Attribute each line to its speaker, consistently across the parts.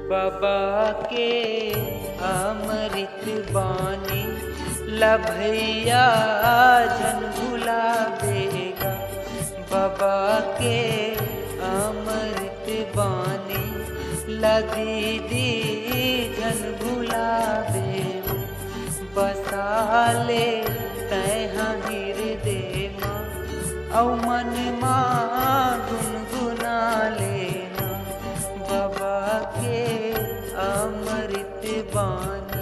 Speaker 1: बाबा के अमृत बानी लभैया जन भुलावेगा। बाबा के अमृत बानी लदीदी जन भुलावेगा। बसाले तैहा हृदय माँ औ मन माँ गुनगुना लेना। बाबा के अमृत बानी।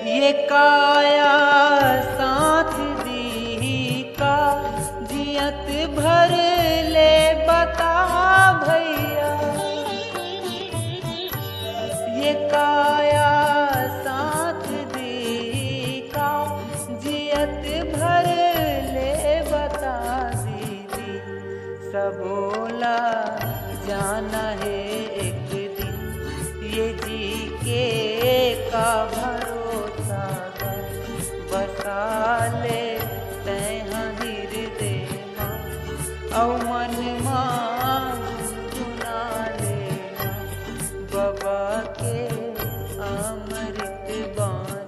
Speaker 1: ये काया साथ दी का जियत भर ले बता भैया। ये काया साथ दी का जियत भर ले बता दीदी। सबोला जाना है एक दिन ये जी के का भरोसा। बसाले तैहा हृदय माँ औ मन माँ गुनगुना लेना। बाबा के अमृत बानी।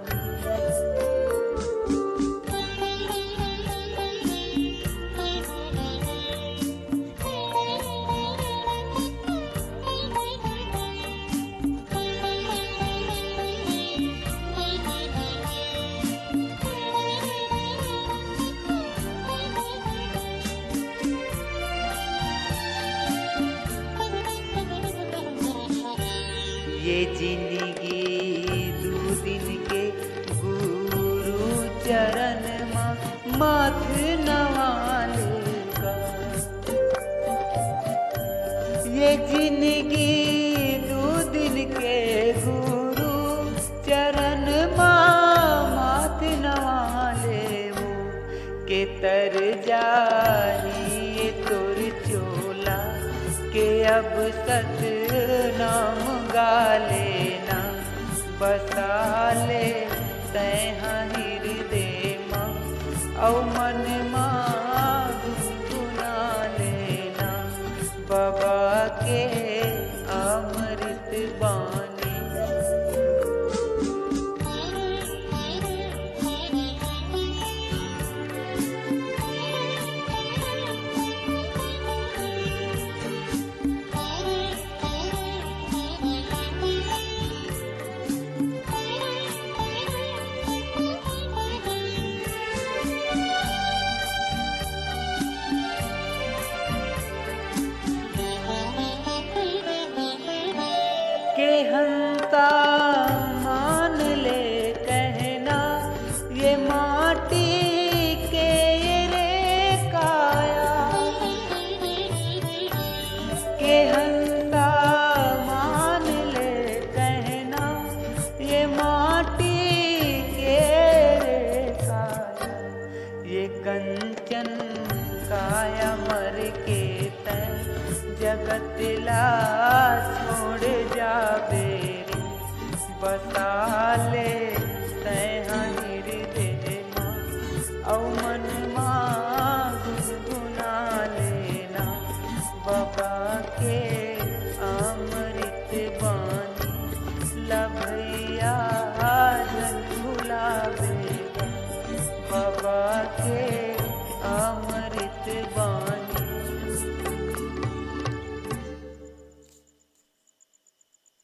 Speaker 1: ये जिंदगी दू दिन के गुरु चरण माथ नवाल का। ये जिंदगी दू दिन के गुरु चरण माथ नवाले वो के तर जाही तोर चोला के अब सत नाम गा लेना। बसाले तैहा हृदय माँ औ मन माँ गुनगुना लेना। बाबा के अमृत बानी। के हंता मान ले कहना ये माटी के रे काया। के हंता मान ले कहना ये माटी के रे काया। ये कंचन काया मर के तैं जगत ला छोड़ जाबे रे। बसाले तैहा हृदय माँ औ मन